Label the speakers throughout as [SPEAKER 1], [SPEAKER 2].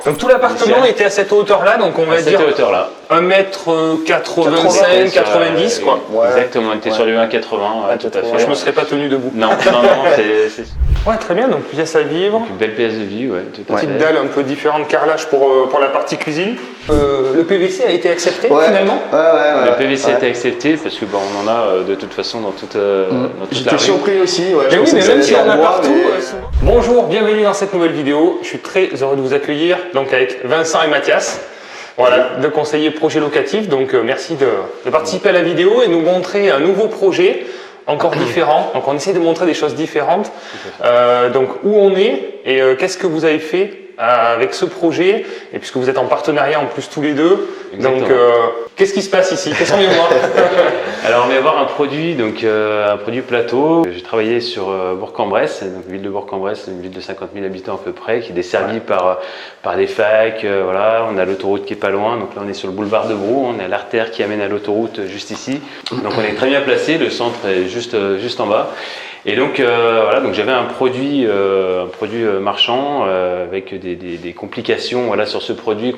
[SPEAKER 1] Donc tout l'appartement était à cette hauteur-là, donc on va dire
[SPEAKER 2] cette hauteur-là.
[SPEAKER 1] 1m85, 90 quoi.
[SPEAKER 2] Ouais. Exactement, on était sur du 1,80, tout à fait.
[SPEAKER 1] Je me serais pas tenu debout.
[SPEAKER 2] Non, c'est...
[SPEAKER 1] Ouais, très bien, donc pièce à vivre.
[SPEAKER 2] Donc, une belle pièce de vie, ouais, tout à fait.
[SPEAKER 1] Petite dalle un peu différente, carrelage pour la partie cuisine. Le PVC a été accepté finalement.
[SPEAKER 2] Le PVC a été accepté parce que on en a de toute façon dans toute la rue.
[SPEAKER 3] J'étais surpris aussi.
[SPEAKER 1] Mais oui, mais même si on en a partout. Bonjour, bienvenue dans cette nouvelle vidéo. Je suis très heureux de vous accueillir donc avec Vincent et Mathias. Voilà, deux conseillers projet locatif. Donc merci de participer à la vidéo et nous montrer un nouveau projet encore différent. Donc on essaie de montrer des choses différentes. Donc où on est et qu'est-ce que vous avez fait avec ce projet, et puisque vous êtes en partenariat en plus tous les deux. Exactement. Donc qu'est-ce qui se passe ici? Qu'est-ce qu'on vient voir?
[SPEAKER 2] Alors on vient voir un produit plateau. J'ai travaillé sur Bourg-en-Bresse, donc ville de Bourg-en-Bresse, une ville de 50 000 habitants à peu près, qui est desservie par des facs. Voilà, on a l'autoroute qui est pas loin, donc là on est sur le boulevard de Brou, on a l'artère qui amène à l'autoroute juste ici. Donc on est très bien placé, le centre est juste en bas. Et donc voilà, donc j'avais un produit marchand avec des complications sur ce produit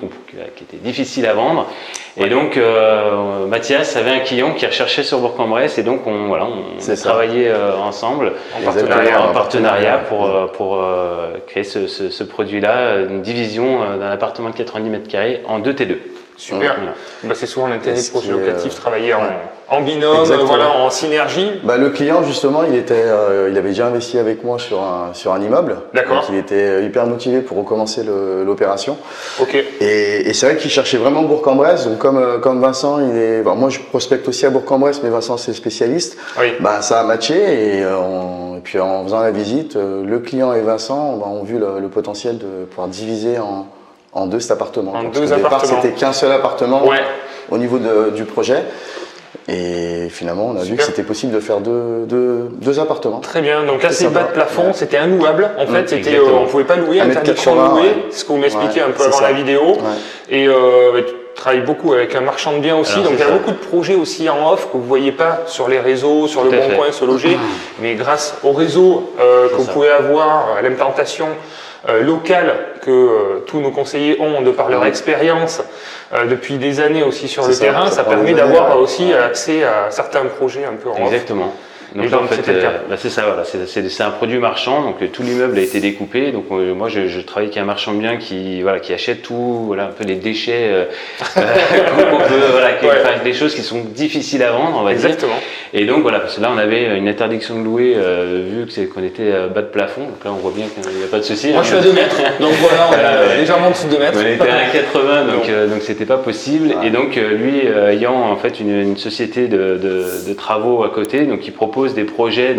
[SPEAKER 2] qui était difficile à vendre. Et donc Mathias avait un client qui recherchait sur Bourg-en-Bresse et donc on travaillait ensemble en partenariat pour créer ce produit-là, une division d'un appartement de 90 m² en 2T2.
[SPEAKER 1] Super. Voilà. C'est souvent l'intérêt du projet locatif, travailler en binôme, en synergie.
[SPEAKER 3] Le client justement, il avait déjà investi avec moi sur un immeuble.
[SPEAKER 1] D'accord.
[SPEAKER 3] Donc il était hyper motivé pour recommencer l'opération.
[SPEAKER 1] Ok.
[SPEAKER 3] Et c'est vrai qu'il cherchait vraiment Bourg-en-Bresse. Donc comme Vincent, moi je prospecte aussi à Bourg-en-Bresse, mais Vincent c'est spécialiste. Oui. Ça a matché et puis en faisant la visite, le client et Vincent ont vu le potentiel de pouvoir diviser en deux cet appartement.
[SPEAKER 1] En
[SPEAKER 3] donc,
[SPEAKER 1] deux
[SPEAKER 3] au départ,
[SPEAKER 1] appartements.
[SPEAKER 3] c'était qu'un seul appartement au niveau du projet. Et finalement, on a vu que c'était possible de faire deux appartements.
[SPEAKER 1] Très bien. Donc là, c'est bas de plafond, c'était inlouable. En fait, on ne pouvait pas louer, interdiction de louer. C'est ce que vous m'expliquiez un peu avant la vidéo. Et tu travailles beaucoup avec un marchand de biens aussi. Alors, donc il y a beaucoup de projets aussi en off que vous ne voyez pas sur les réseaux, sur le Bon Coin, Se Loger. Mais grâce au réseau que vous pouvez avoir, à l'implantation locale que tous nos conseillers ont de par leur expérience depuis des années aussi sur le terrain, ça permet d'avoir aussi accès à certains projets un peu en off.
[SPEAKER 2] Exactement. Donc là, en fait, c'est ça, voilà, c'est un produit marchand, donc tout l'immeuble a été découpé. Donc moi, je travaille avec un marchand de biens qui achète tout, un peu les déchets, des choses qui sont difficiles à vendre, on va dire.
[SPEAKER 1] Exactement.
[SPEAKER 2] Et donc voilà, parce que là, on avait une interdiction de louer vu qu'on était bas de plafond. Donc là, on voit bien qu'il n'y a pas de souci.
[SPEAKER 1] Moi, je suis à 2 mètres, donc voilà, on est légèrement en dessous de 2 mètres.
[SPEAKER 2] On était à 1,80 donc c'était pas possible. Ouais. Et donc lui, ayant en fait une société de travaux à côté, donc il propose des projets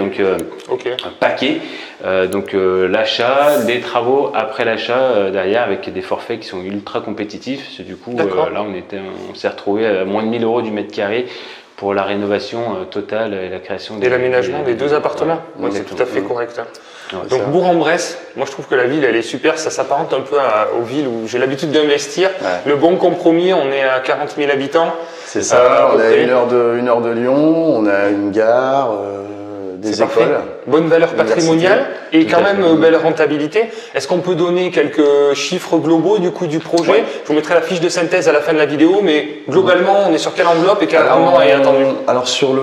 [SPEAKER 2] paquets, l'achat, des travaux après l'achat derrière avec des forfaits qui sont ultra compétitifs. Parce que du coup là on s'est retrouvé à moins de 1 000 € du mètre carré pour la rénovation totale et la création
[SPEAKER 1] et l'aménagement des deux appartements. C'est tout à fait correct. Donc Bourg-en-Bresse, moi je trouve que la ville elle est super, ça s'apparente un peu aux villes où j'ai l'habitude d'investir. Le bon compromis, on est à 40 000 habitants.
[SPEAKER 3] C'est ça, on a une heure de Lyon, on a une gare, des écoles.
[SPEAKER 1] Bonne valeur patrimoniale et quand même belle rentabilité. Est-ce qu'on peut donner quelques chiffres globaux du coût du projet? Je vous mettrai la fiche de synthèse à la fin de la vidéo, mais globalement on est sur quelle enveloppe et quel rendement est attendu?
[SPEAKER 3] Alors sur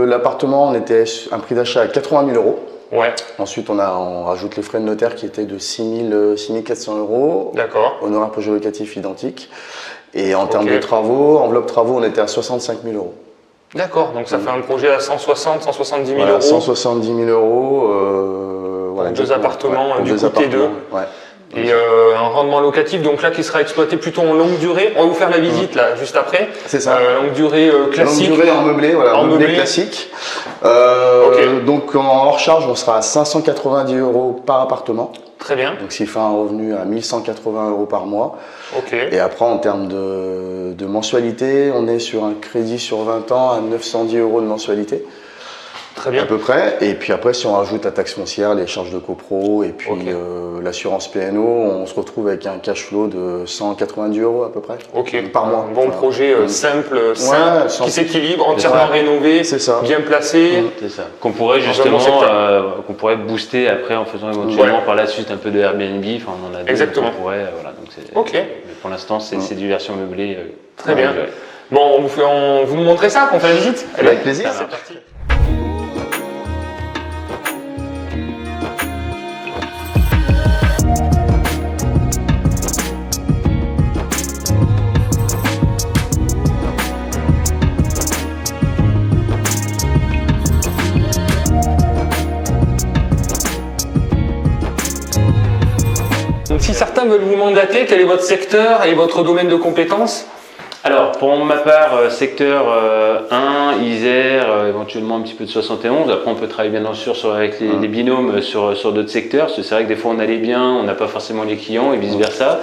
[SPEAKER 3] l'appartement, on était un prix d'achat à 80 000 €.
[SPEAKER 1] Ouais.
[SPEAKER 3] Ensuite, on rajoute les frais de notaire qui étaient de 6 400 €.
[SPEAKER 1] D'accord.
[SPEAKER 3] Honoraire projet locatif identique. Et en termes de travaux, enveloppe travaux, on était à 65 000 €.
[SPEAKER 1] D'accord, donc ça fait un projet à 170 000 €.
[SPEAKER 3] 170 000 €.
[SPEAKER 1] Deux appartements, du coup T2.
[SPEAKER 3] Ouais.
[SPEAKER 1] Et un rendement locatif, donc là qui sera exploité plutôt en longue durée. On va vous faire la visite là juste après.
[SPEAKER 3] C'est ça.
[SPEAKER 1] Longue durée classique.
[SPEAKER 3] Longue durée en meublé, en meublé classique. Donc en hors charge, on sera à 590 € par appartement.
[SPEAKER 1] Très bien.
[SPEAKER 3] Donc ce qui fait un revenu à 1 180 € par mois. Et après en termes de mensualité, on est sur un crédit sur 20 ans à 910 € de mensualité.
[SPEAKER 1] Très bien.
[SPEAKER 3] À peu près. Et puis après, si on rajoute la taxe foncière, les charges de copro et puis l'assurance PNO, on se retrouve avec un cash flow de 190 € à peu près par mois.
[SPEAKER 1] Un bon projet simple, qui s'équilibre, entièrement rénové, bien placé.
[SPEAKER 2] C'est ça. Qu'on pourrait justement qu'on pourrait booster après en faisant éventuellement par la suite un peu de Airbnb. Enfin, on en a deux.
[SPEAKER 1] Exactement.
[SPEAKER 2] On pourrait, donc mais pour l'instant, c'est du version meublée.
[SPEAKER 1] Très bien. Bon, vous nous montrez ça, qu'on fait la visite?
[SPEAKER 3] Avec plaisir.
[SPEAKER 1] C'est parti. Donc, si certains veulent vous mandater, quel est votre secteur et votre domaine de compétences?
[SPEAKER 2] Alors, pour ma part, secteur 1, Isère, éventuellement un petit peu de 71. Après, on peut travailler bien sûr avec les binômes sur d'autres secteurs. Parce que c'est vrai que des fois, on a les biens, on n'a pas forcément les clients et vice-versa.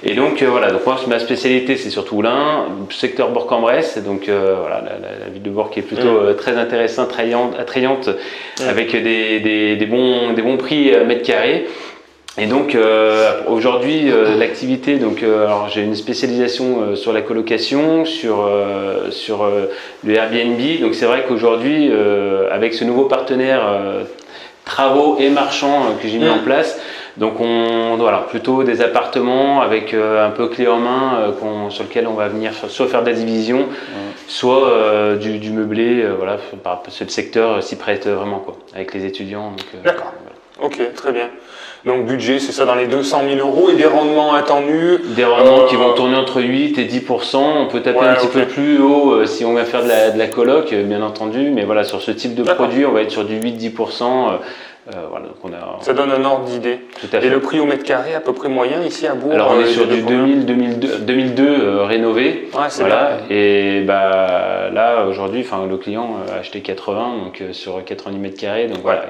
[SPEAKER 2] Et donc, voilà. Donc, moi, ma spécialité, c'est surtout l'Ain, secteur Bourg-en-Bresse. Donc, voilà, la ville de Bourg qui est plutôt très intéressante, attrayante, avec des bons prix mètre carré. Et donc aujourd'hui l'activité, alors j'ai une spécialisation sur la colocation, sur le Airbnb. Donc c'est vrai qu'aujourd'hui avec ce nouveau partenaire travaux et marchands que j'ai mis en place, donc voilà, plutôt des appartements avec un peu clé en main sur lequel on va venir soit faire de la division, soit du meublé. Voilà, ce secteur s'y prête vraiment avec les étudiants.
[SPEAKER 1] D'accord. Voilà. Ok, très bien. Donc budget, c'est ça, dans les 200 000 € et des rendements attendus.
[SPEAKER 2] Des rendements qui vont tourner entre 8 et 10%. On peut taper un petit peu plus haut si on va faire de la coloc, bien entendu. Mais voilà, sur ce type de produit, on va être sur du 8-10%. Voilà, donc
[SPEAKER 1] ça donne un ordre d'idée. Et le prix au mètre carré à peu près moyen ici à Bourg?
[SPEAKER 2] Alors on est sur du 2002 rénové.
[SPEAKER 1] Voilà.
[SPEAKER 2] Et là aujourd'hui, le client a acheté 80, donc sur 90 mètres carrés. Donc voilà,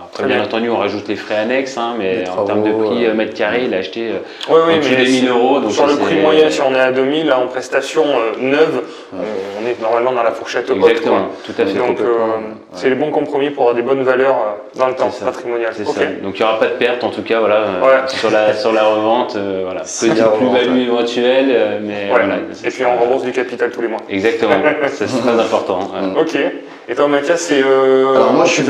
[SPEAKER 2] après bien entendu on rajoute les frais annexes, mais en termes de prix mètre carré, il a acheté au-dessus des 1000 €. Donc
[SPEAKER 1] sur le prix moyen, si on est à 2000, là en prestation neuve, on est normalement dans la fourchette haute.
[SPEAKER 2] Exactement, tout à fait.
[SPEAKER 1] Donc c'est le bon compromis pour avoir des bonnes valeurs dans le temps patrimonial.
[SPEAKER 2] C'est ça. Donc il n'y aura pas de perte en tout cas sur la revente. Petite plus-value éventuelle, mais voilà.
[SPEAKER 1] Et puis on rembourse du capital tous les mois.
[SPEAKER 2] Exactement, c'est très important.
[SPEAKER 1] Ok. Et toi Mathias, c'est
[SPEAKER 3] alors moi je suis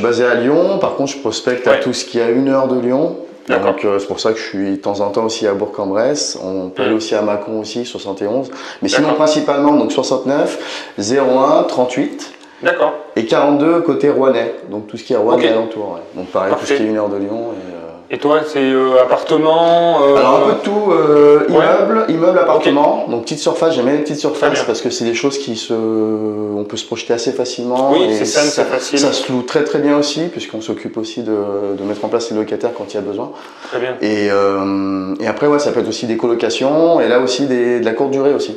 [SPEAKER 3] basé à Lyon, par contre je prospecte à tout ce qui est à 1 heure de Lyon. Donc c'est pour ça que je suis de temps en temps aussi à Bourg-en-Bresse, on peut aller aussi à Mâcon aussi, 71. Mais sinon principalement donc 69, 01, 38.
[SPEAKER 1] D'accord.
[SPEAKER 3] Et 42 côté Rouennais, donc tout ce qui est Rouennais alentour. Donc pareil, tout ce qui est 1 heure de Lyon.
[SPEAKER 1] Et toi, c'est appartement
[SPEAKER 3] Alors un peu de tout, immeuble, appartement. Donc petite surface, j'aime bien les petites surfaces parce que c'est des choses on peut se projeter assez facilement.
[SPEAKER 1] Oui, c'est simple, c'est facile.
[SPEAKER 3] Ça se loue très très bien aussi, puisqu'on s'occupe aussi de mettre en place les locataires quand il y a besoin.
[SPEAKER 1] Très bien.
[SPEAKER 3] Et après, ça peut être aussi des colocations, et là aussi de la courte durée aussi.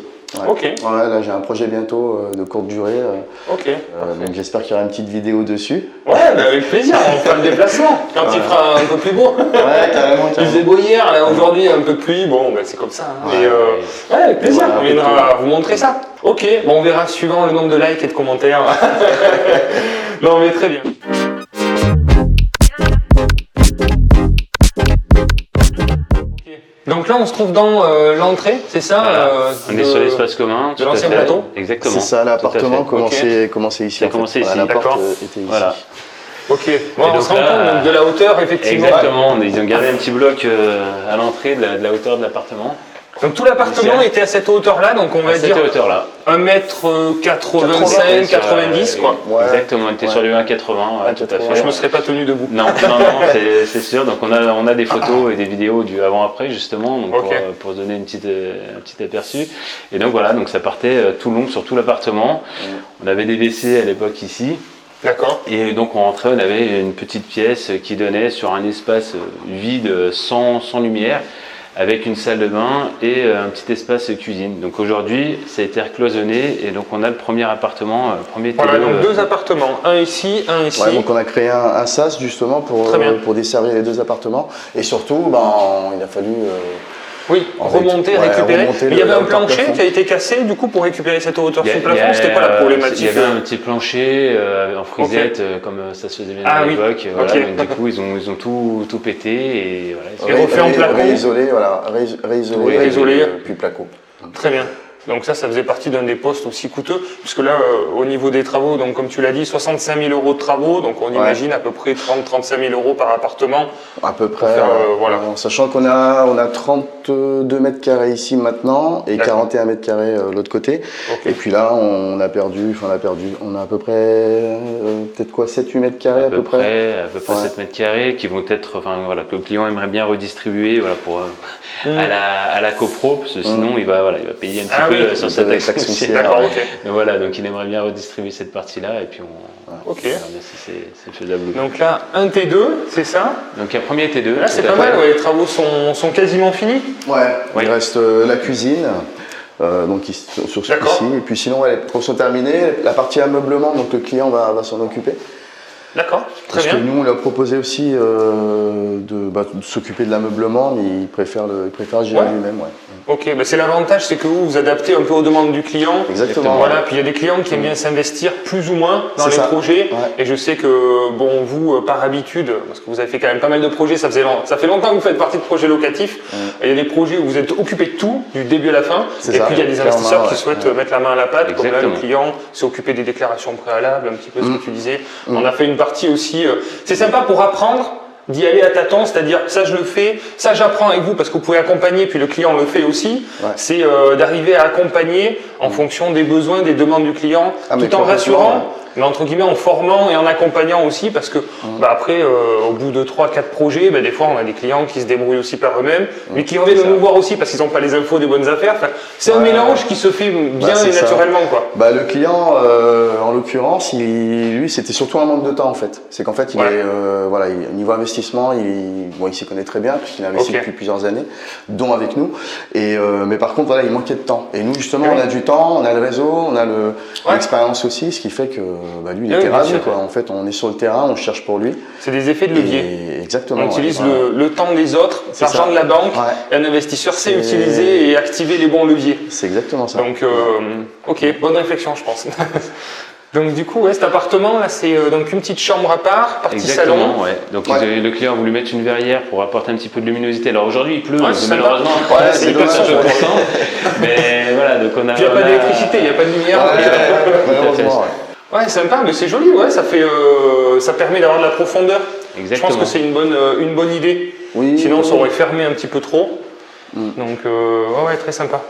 [SPEAKER 1] Ok.
[SPEAKER 3] Là j'ai un projet bientôt de courte durée. Donc j'espère qu'il y aura une petite vidéo dessus.
[SPEAKER 1] Avec plaisir, on fera le déplacement quand il fera un peu plus beau.
[SPEAKER 3] Carrément.
[SPEAKER 1] Il faisait beau hier, là aujourd'hui un peu de pluie, c'est comme ça. Avec plaisir, on viendra vous montrer ça. Ok, on verra suivant le nombre de likes et de commentaires. Non mais très bien. Donc là, on se trouve dans l'entrée, c'est ça?
[SPEAKER 2] On est sur l'espace commun.
[SPEAKER 1] De l'ancien plateau?
[SPEAKER 2] Exactement.
[SPEAKER 3] C'est ça, l'appartement commençait ici.
[SPEAKER 2] Ça a commencé ici.
[SPEAKER 3] La porte était ici.
[SPEAKER 2] Voilà.
[SPEAKER 1] Ok, on se rend compte de la hauteur, effectivement.
[SPEAKER 2] Exactement, ils ont gardé un petit bloc à l'entrée de la hauteur de l'appartement.
[SPEAKER 1] Donc tout l'appartement était à cette hauteur-là, donc on va dire 1m85, 90 quoi.
[SPEAKER 2] Exactement, on était sur du 1,80, tout à fait.
[SPEAKER 1] Je me serais pas tenu debout.
[SPEAKER 2] Non, c'est sûr. Donc on a des photos et des vidéos du avant-après justement, donc pour se donner un petit aperçu. Et donc voilà, donc ça partait tout long sur tout l'appartement. On avait des WC à l'époque ici.
[SPEAKER 1] D'accord.
[SPEAKER 2] Et donc on rentrait, on avait une petite pièce qui donnait sur un espace vide, sans lumière, avec une salle de bain et un petit espace cuisine. Donc aujourd'hui, ça a été recloisonné et donc on a le premier appartement, premier T2.
[SPEAKER 1] Voilà, donc 2 appartements, un ici, un ici.
[SPEAKER 3] Donc on a créé un SAS justement pour desservir les 2 appartements. Et surtout, il a fallu
[SPEAKER 1] Oui, remonter, récupérer. Mais il y avait un plancher qui a été cassé du coup pour récupérer cette hauteur sous plafond. C'était quoi la problématique?
[SPEAKER 2] Il y avait un petit plancher en frisette comme ça se faisait bien à l'époque. Voilà, donc, du coup, ils ont tout pété et voilà.
[SPEAKER 1] Et refait en placo.
[SPEAKER 3] Réisolé, puis placo.
[SPEAKER 1] Très bien. Donc ça faisait partie d'un des postes aussi coûteux, puisque là, au niveau des travaux, donc comme tu l'as dit, 65 000 € de travaux, donc on imagine à peu près 30-35 000 € par appartement.
[SPEAKER 3] À peu près, voilà. Sachant qu'on a 32 mètres carrés ici maintenant et 41 mètres carrés l'autre côté. Et puis là, on a à peu près peut-être quoi, 7-8 mètres carrés à peu près
[SPEAKER 2] 7 mètres carrés qui vont être, que le client aimerait bien redistribuer pour à la copro, parce que sinon il va payer un petit peu sur sa taxe foncière.
[SPEAKER 1] D'accord, ok.
[SPEAKER 2] Voilà, donc il aimerait bien redistribuer cette partie-là et puis on verra bien si c'est faisable.
[SPEAKER 1] Donc là, un T2, c'est ça?
[SPEAKER 2] Donc il y a premier T2.
[SPEAKER 1] Là, c'est pas mal, les travaux sont quasiment finis.
[SPEAKER 3] Il reste la cuisine. Sur ce coup-ci. Et puis sinon, les travaux sont terminés. La partie ameublement, donc le client va s'en occuper.
[SPEAKER 1] D'accord, très bien.
[SPEAKER 3] Parce que nous, on lui a proposé aussi de s'occuper de l'ameublement, mais il préfère gérer lui-même.
[SPEAKER 1] Ok, c'est l'avantage, c'est que vous adaptez un peu aux demandes du client.
[SPEAKER 3] Exactement.
[SPEAKER 1] Voilà, puis il y a des clients qui aiment bien s'investir plus ou moins dans les projets. Et je sais que, vous, par habitude, parce que vous avez fait quand même pas mal de projets, ça fait longtemps que vous faites partie de projets locatifs. Il y a des projets où vous êtes occupé de tout, du début à la fin. Et puis il y a des investisseurs qui souhaitent mettre la main à la pâte, comme là le client s'est occupé des déclarations préalables, un petit peu ce que tu disais. On a fait une partie aussi. C'est sympa pour apprendre d'y aller à tâtons, c'est-à-dire ça je le fais, ça j'apprends avec vous parce que vous pouvez accompagner, puis le client le fait aussi. C'est d'arriver à accompagner en fonction des besoins, des demandes du client, tout en rassurant, mais entre guillemets en formant et en accompagnant aussi, parce que après, au bout de 3-4 projets, des fois on a des clients qui se débrouillent aussi par eux-mêmes, mais qui reviennent nous voir aussi parce qu'ils n'ont pas les infos des bonnes affaires. Enfin, c'est un mélange qui se fait bien et naturellement, quoi.
[SPEAKER 3] Le client, en l'occurrence, lui, c'était surtout un manque de temps en fait. C'est qu'en fait, niveau investissement, il s'y connaît très bien puisqu'il investit depuis plusieurs années, dont avec nous. Mais par contre, il manquait de temps. Et nous, justement, on a du temps, on a le réseau, on a l'expérience aussi, ce qui fait que lui, il était ravi. En fait, on est sur le terrain, on cherche pour lui.
[SPEAKER 1] C'est des effets de levier.
[SPEAKER 3] Exactement.
[SPEAKER 1] On utilise le temps des autres, l'argent de la banque, et un investisseur sait utiliser et activer les bons leviers.
[SPEAKER 3] C'est exactement ça.
[SPEAKER 1] Donc, bonne réflexion, je pense. Donc du coup, cet appartement là, c'est donc une petite chambre à part, partie salon.
[SPEAKER 2] Donc le client a voulu mettre une verrière pour apporter un petit peu de luminosité. Alors aujourd'hui, il pleut, donc malheureusement,
[SPEAKER 1] c'est pas 100%.
[SPEAKER 2] Mais voilà, donc on a.
[SPEAKER 1] Il n'y a pas d'électricité, il n'y a pas de lumière.
[SPEAKER 3] Malheureusement.
[SPEAKER 1] Ouais, sympa, mais c'est joli. Ça permet d'avoir de la profondeur.
[SPEAKER 2] Exactement.
[SPEAKER 1] Je pense que c'est une bonne idée. Sinon, ça aurait fermé un petit peu trop. Donc très sympa.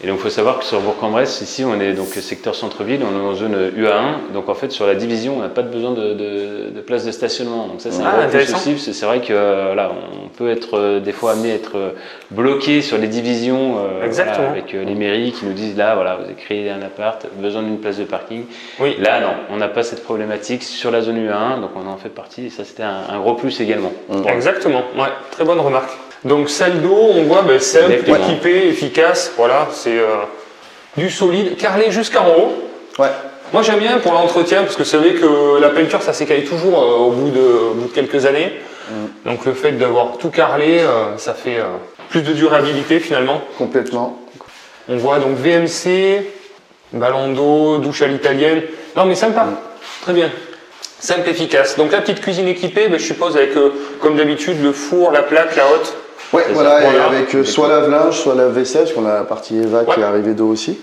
[SPEAKER 2] Et donc il faut savoir que sur Bourg-en-Bresse, ici on est donc secteur centre-ville, on est en zone UA1, donc en fait sur la division on n'a pas de besoin de place de stationnement. Donc ça c'est un gros plus aussi, parce que c'est vrai que on peut être des fois amené à être bloqué sur les divisions avec les mairies qui nous disent vous avez créé un appart, besoin d'une place de parking. Là non, on n'a pas cette problématique sur la zone UA1, donc on en fait partie et ça c'était un gros plus également.
[SPEAKER 1] Exactement, très bonne remarque. Donc salle d'eau, on voit simple, équipé, efficace, c'est du solide, carrelé jusqu'en haut. Moi j'aime bien pour l'entretien parce que c'est vrai que la peinture ça s'écaille toujours au bout de quelques années. Donc le fait d'avoir tout carrelé, ça fait plus de durabilité finalement.
[SPEAKER 3] Complètement.
[SPEAKER 1] On voit donc VMC, ballon d'eau, douche à l'italienne. Non mais sympa, très bien. Simple, efficace. Donc la petite cuisine équipée, je suppose avec comme d'habitude le four, la plaque, la hotte.
[SPEAKER 3] Et avec soit lave-linge, soit lave-vaisselle, parce qu'on a la partie EVA qui est arrivée d'eau aussi.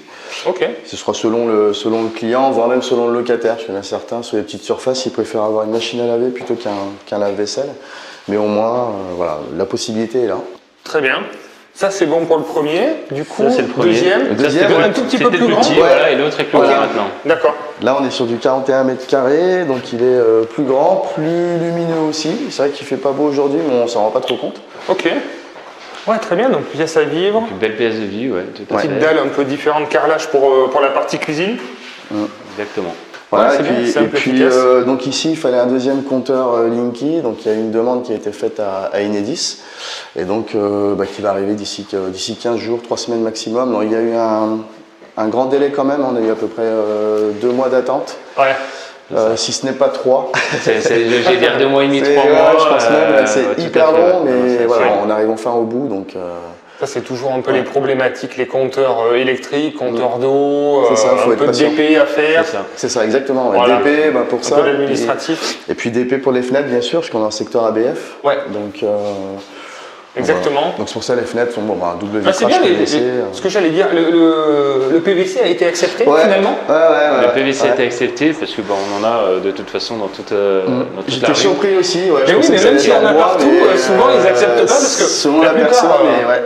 [SPEAKER 3] Ce sera selon le client, voire même selon le locataire. Parce qu'il y en a certains, sur les petites surfaces, ils préfèrent avoir une machine à laver plutôt qu'un lave-vaisselle. Mais au moins, la possibilité est là.
[SPEAKER 1] Très bien. Ça c'est bon pour le premier, du coup,
[SPEAKER 2] ça, c'est le premier.
[SPEAKER 1] Deuxième un tout petit peu plus grand.
[SPEAKER 2] Et l'autre est plus grand maintenant.
[SPEAKER 1] D'accord.
[SPEAKER 3] Là on est sur du 41 mètres carrés, donc il est plus grand, plus lumineux aussi. C'est vrai qu'il fait pas beau aujourd'hui, mais on s'en rend pas trop compte.
[SPEAKER 1] Très bien, donc pièce à vivre.
[SPEAKER 2] Donc, une belle pièce de vie, tout à fait.
[SPEAKER 1] Petite dalle un peu différente, carrelage pour la partie cuisine.
[SPEAKER 2] Exactement.
[SPEAKER 3] Donc ici il fallait un deuxième compteur Linky, donc il y a une demande qui a été faite à Enedis et donc qui va arriver d'ici 15 jours, 3 semaines maximum. Donc, il y a eu un grand délai quand même, on a eu à peu près 2 mois d'attente. si ce n'est pas 3.
[SPEAKER 2] J'ai dire 2 mois et demi, 3 mois.
[SPEAKER 3] Je pense même, c'est hyper long, mais voilà, on arrive enfin au bout. Donc,
[SPEAKER 1] ça, c'est toujours un peu les problématiques, les compteurs électriques, compteurs d'eau,
[SPEAKER 3] un peu
[SPEAKER 1] de DP à faire.
[SPEAKER 3] C'est ça, exactement.
[SPEAKER 1] Voilà.
[SPEAKER 3] DP pour ça.
[SPEAKER 1] Un peu d'administratif.
[SPEAKER 3] Et puis DP pour les fenêtres, bien sûr, parce qu'on est en secteur ABF.
[SPEAKER 1] Ouais.
[SPEAKER 3] Donc,
[SPEAKER 1] exactement.
[SPEAKER 3] Donc c'est pour ça les fenêtres sont double vitrage
[SPEAKER 1] c'est bien,
[SPEAKER 3] PVC.
[SPEAKER 1] Ce que j'allais dire, le PVC a été accepté finalement.
[SPEAKER 2] Le PVC a été accepté parce que on en a de toute façon dans toute
[SPEAKER 3] J'étais surpris aussi.
[SPEAKER 1] Mais oui, mais même si on a partout, souvent ils n'acceptent pas parce que la plupart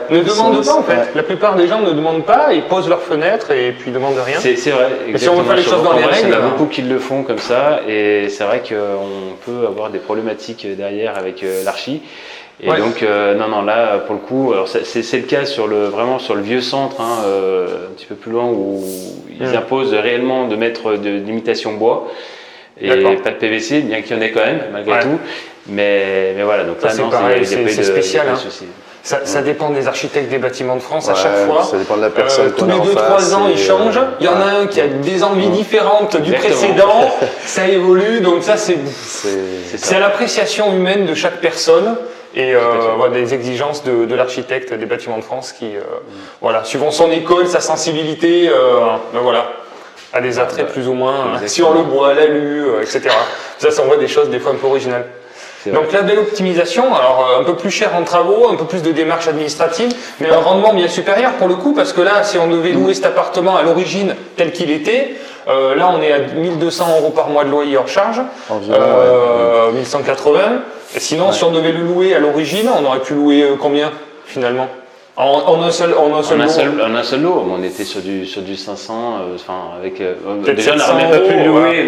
[SPEAKER 1] ne demandent pas en fait. La plupart des gens ne demandent pas, ils posent leur fenêtre et puis ils demandent rien.
[SPEAKER 2] C'est vrai.
[SPEAKER 1] Et si on veut faire les choses dans les règles,
[SPEAKER 2] il y en a beaucoup qui le font comme ça et c'est vrai qu'on peut avoir des problématiques derrière avec l'archi. Et donc non là pour le coup alors c'est le cas vraiment sur le vieux centre un petit peu plus loin où ils imposent réellement de mettre de l'imitation bois et pas de PVC bien qu'il y en ait quand même malgré tout mais voilà donc
[SPEAKER 1] ça,
[SPEAKER 2] là non
[SPEAKER 1] c'est spécial ça dépend des architectes des bâtiments de France à chaque fois.
[SPEAKER 3] Ça dépend de la personne.
[SPEAKER 1] Tous les 2-3 ans, ils changent. Il y en a un qui a des envies différentes du précédent. Ça évolue, donc ça c'est à l'appréciation humaine de chaque personne. Et des exigences de l'architecte des bâtiments de France qui, suivant son école, sa sensibilité, a des attraits plus ou moins sur le bois, l'alu, etc. Ça envoie des choses des fois un peu originales. Donc la belle optimisation, alors un peu plus cher en travaux, un peu plus de démarches administratives, mais un rendement bien supérieur pour le coup, parce que là, si on devait louer cet appartement à l'origine tel qu'il était, là on est à 1 200 € par mois de loyer hors charge, 1180. Et sinon, si on devait le louer à l'origine, on aurait pu louer combien finalement en un seul
[SPEAKER 2] lot, on était sur du 500, avec déjà on n'aurait même pas pu le louer.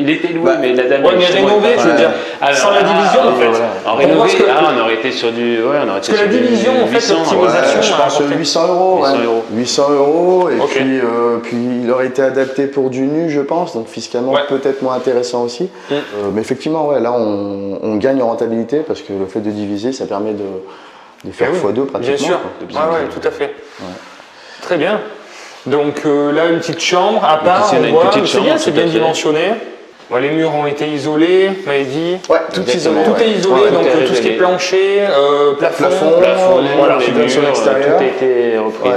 [SPEAKER 2] Il était loué, mais la dame.
[SPEAKER 1] Mais rénové, je veux dire, sans la division en fait.
[SPEAKER 2] En rénové, on aurait été sur du.
[SPEAKER 1] Parce que la division, en fait, l'optimisation,
[SPEAKER 3] je pense 800 €. 800 €, et puis il aurait été adapté pour du nu, je pense, donc fiscalement peut-être moins intéressant aussi. Mais effectivement, là on gagne en rentabilité parce que le fait de diviser, ça permet de faire x2 pratiquement.
[SPEAKER 1] Bien sûr, tout à fait. Très bien. Donc là, une petite chambre, à part, c'est bien dimensionné. Les murs ont été isolés, vous m'avez dit.
[SPEAKER 3] Tout est isolé.
[SPEAKER 1] Tout est isolé, donc tout ce qui est plancher, plafond,
[SPEAKER 3] les murs extérieurs.
[SPEAKER 2] Tout a été repris.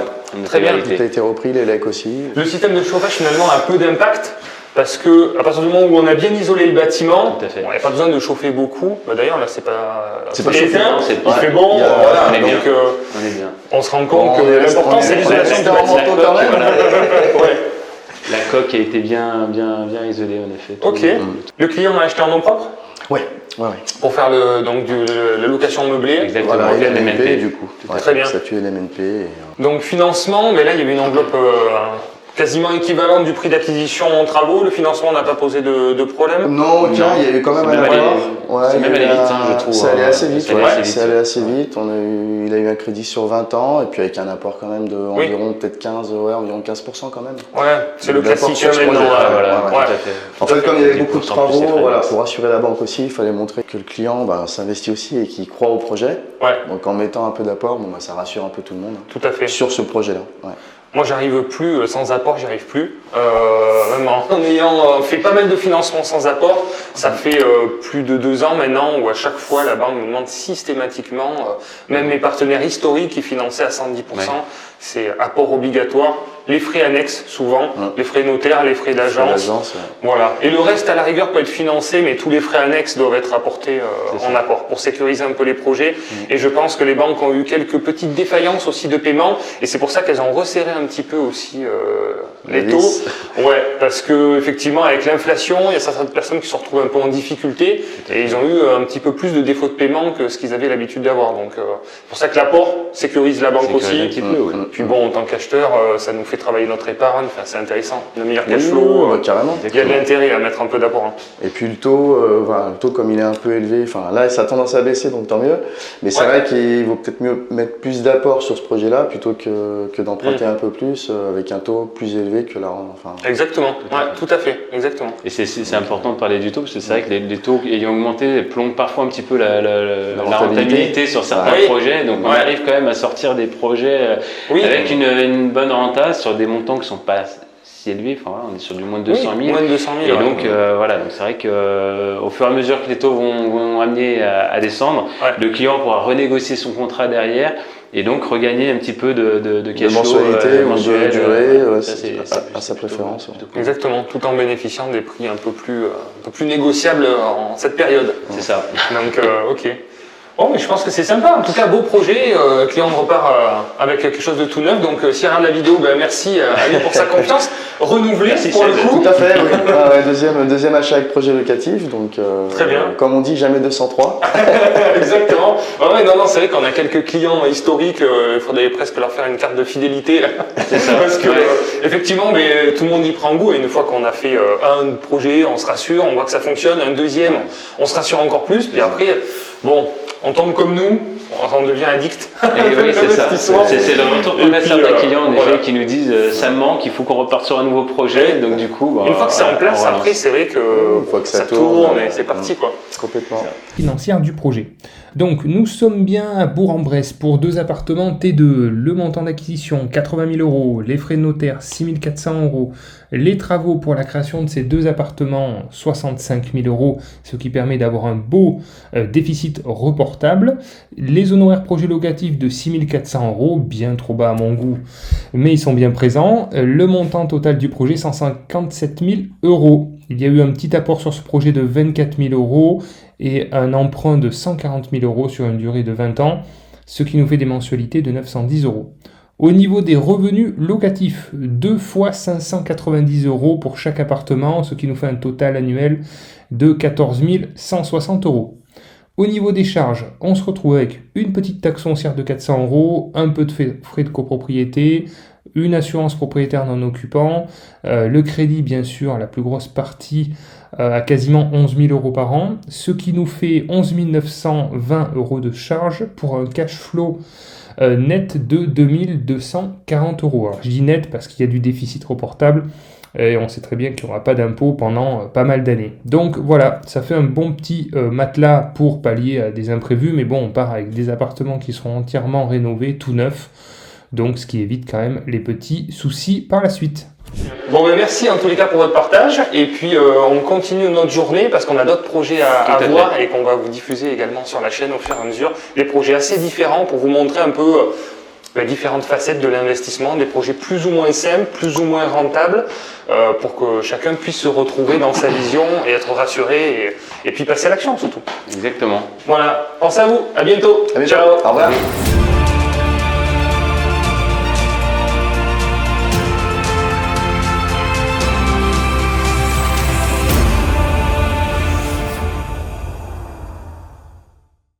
[SPEAKER 1] Très bien.
[SPEAKER 3] Tout a été repris, les lecs aussi.
[SPEAKER 1] Le système de chauffage finalement a peu d'impact. Parce que à partir du moment où on a bien isolé le bâtiment, on n'a pas besoin de chauffer beaucoup. D'ailleurs là c'est pas éteint, il fait bon,
[SPEAKER 2] on est bien.
[SPEAKER 1] On se rend compte que l'important c'est l'isolation du bâtiment.
[SPEAKER 2] La coque a été bien isolée en effet.
[SPEAKER 1] Ok. Le client a acheté en nom propre ?
[SPEAKER 3] Oui.
[SPEAKER 1] Pour faire la location meublée.
[SPEAKER 2] Exactement.
[SPEAKER 3] LMNP du coup.
[SPEAKER 1] Très bien.
[SPEAKER 3] Statut LMNP.
[SPEAKER 1] Donc financement, mais là il y avait une enveloppe quasiment équivalente du prix d'acquisition en travaux. Le financement n'a pas posé de problème.
[SPEAKER 3] Non, il y a eu quand même un apport.
[SPEAKER 2] C'est même allé vite, je trouve.
[SPEAKER 3] Ça allait assez vite. Ça allait assez vite. Il a eu un crédit sur 20 ans et puis avec un apport quand même de environ peut-être 15% quand même.
[SPEAKER 1] C'est le classique maintenant.
[SPEAKER 3] En fait, comme il y avait beaucoup de travaux, pour rassurer la banque aussi, il fallait montrer que le client s'investit aussi et qu'il croit au projet. Donc en mettant un peu d'apport, ça rassure un peu tout le monde.
[SPEAKER 1] Tout à fait.
[SPEAKER 3] Sur ce projet-là.
[SPEAKER 1] Moi, j'arrive plus, sans apport, j'y arrive plus. Même en ayant fait pas mal de financements sans apport, ça fait plus de 2 ans maintenant où à chaque fois la banque me demande systématiquement, même mes partenaires historiques qui finançaient à 110%, c'est apport obligatoire. Les frais annexes, souvent, les frais notaires, les frais d'agence. Voilà. Et le reste, à la rigueur, peut être financé, mais tous les frais annexes doivent être apportés en apport pour sécuriser un peu les projets. Et je pense que les banques ont eu quelques petites défaillances aussi de paiement, et c'est pour ça qu'elles ont resserré un petit peu aussi les taux. Parce que effectivement, avec l'inflation, il y a certaines personnes qui se retrouvent un peu en difficulté, et ils ont eu un petit peu plus de défauts de paiement que ce qu'ils avaient l'habitude d'avoir. Donc, c'est pour ça que l'apport sécurise la banque aussi. Puis bon, en tant qu'acheteur, ça nous fait travailler notre épargne, c'est intéressant. Le meilleur cash flow,
[SPEAKER 3] carrément.
[SPEAKER 1] Il y a de l'intérêt à mettre un peu d'apport.
[SPEAKER 3] Et puis le taux comme il est un peu élevé, là ça a tendance à baisser donc tant mieux. Mais c'est vrai qu'il vaut peut-être mieux mettre plus d'apport sur ce projet-là plutôt que d'emprunter un peu plus avec un taux plus élevé que la rente.
[SPEAKER 1] Exactement, tout à fait, exactement.
[SPEAKER 2] Et c'est important de parler du taux parce que c'est vrai que les taux ayant augmenté plombent parfois un petit peu la rentabilité sur certains projets. Donc on arrive quand même à sortir des projets avec une bonne renta sur des montants qui ne sont pas si aussi élevé. Enfin, voilà, on est sur du moins de 200 000.
[SPEAKER 1] Moins de 200 000.
[SPEAKER 2] Et donc, voilà, donc c'est vrai qu'au fur et à mesure que les taux vont amener à descendre, le client pourra renégocier son contrat derrière et donc regagner un petit peu de cash flow.
[SPEAKER 3] Mensualité ou de durée, à sa préférence.
[SPEAKER 1] Exactement, tout en bénéficiant des prix un peu plus négociables en cette période.
[SPEAKER 2] C'est ça.
[SPEAKER 1] Donc, ok. Bon, mais je pense que c'est sympa. En tout cas, beau projet. Client repart avec quelque chose de tout neuf. Donc, s'il regarde la vidéo, merci à lui pour sa confiance renouvelée pour le coup.
[SPEAKER 3] Tout à fait, oui. Deuxième achat avec projet locatif. Donc,
[SPEAKER 1] très bien.
[SPEAKER 3] Comme on dit, jamais 203.
[SPEAKER 1] Exactement. Non, c'est vrai qu'on a quelques clients historiques. Il faudrait presque leur faire une carte de fidélité.
[SPEAKER 2] C'est ça.
[SPEAKER 1] Parce que, effectivement, mais tout le monde y prend goût. Et une fois qu'on a fait un projet, on se rassure, on voit que ça fonctionne. Un deuxième, on se rassure encore plus. Puis après, bon, on tombe comme nous, on devient addict.
[SPEAKER 2] Et oui, c'est ça. C'est le retour qu'on a certains clients en effet qui nous disent ça me manque, il faut qu'on reparte sur un nouveau projet. Donc du coup,
[SPEAKER 1] une fois que c'est en place, après c'est vrai que ça tourne et c'est parti quoi.
[SPEAKER 3] Complètement.
[SPEAKER 4] Financière du projet. Donc nous sommes bien à Bourg-en-Bresse pour 2 appartements T2, le montant d'acquisition 80 000 €, les frais de notaire 6 400 €, les travaux pour la création de ces 2 appartements 65 000 €, ce qui permet d'avoir un beau déficit reportable, les honoraires projets locatifs de 6 400 €, bien trop bas à mon goût, mais ils sont bien présents, le montant total du projet 157 000 €. Il y a eu un petit apport sur ce projet de 24 000 € et un emprunt de 140 000 € sur une durée de 20 ans, ce qui nous fait des mensualités de 910 €. Au niveau des revenus locatifs, 2 fois 590 € pour chaque appartement, ce qui nous fait un total annuel de 14 160 €. Au niveau des charges, on se retrouve avec une petite taxe foncière de 400 €, un peu de frais de copropriété, une assurance propriétaire non occupant, le crédit bien sûr, la plus grosse partie à quasiment 11 000 € par an, ce qui nous fait 11 920 € de charges pour un cash flow net de 2 240 €. Alors je dis net parce qu'il y a du déficit reportable et on sait très bien qu'il n'y aura pas d'impôt pendant pas mal d'années. Donc voilà, ça fait un bon petit matelas pour pallier à des imprévus, mais bon, on part avec des appartements qui seront entièrement rénovés, tout neufs, donc ce qui évite quand même les petits soucis par la suite.
[SPEAKER 1] Bon, ben merci en tous les cas pour votre partage et puis on continue notre journée parce qu'on a d'autres projets à voir et qu'on va vous diffuser également sur la chaîne au fur et à mesure, des projets assez différents pour vous montrer un peu les différentes facettes de l'investissement, des projets plus ou moins simples, plus ou moins rentables pour que chacun puisse se retrouver dans sa vision et être rassuré et puis passer à l'action surtout.
[SPEAKER 2] Exactement.
[SPEAKER 1] Voilà, pensez à vous, à bientôt.
[SPEAKER 3] Ciao. Au revoir.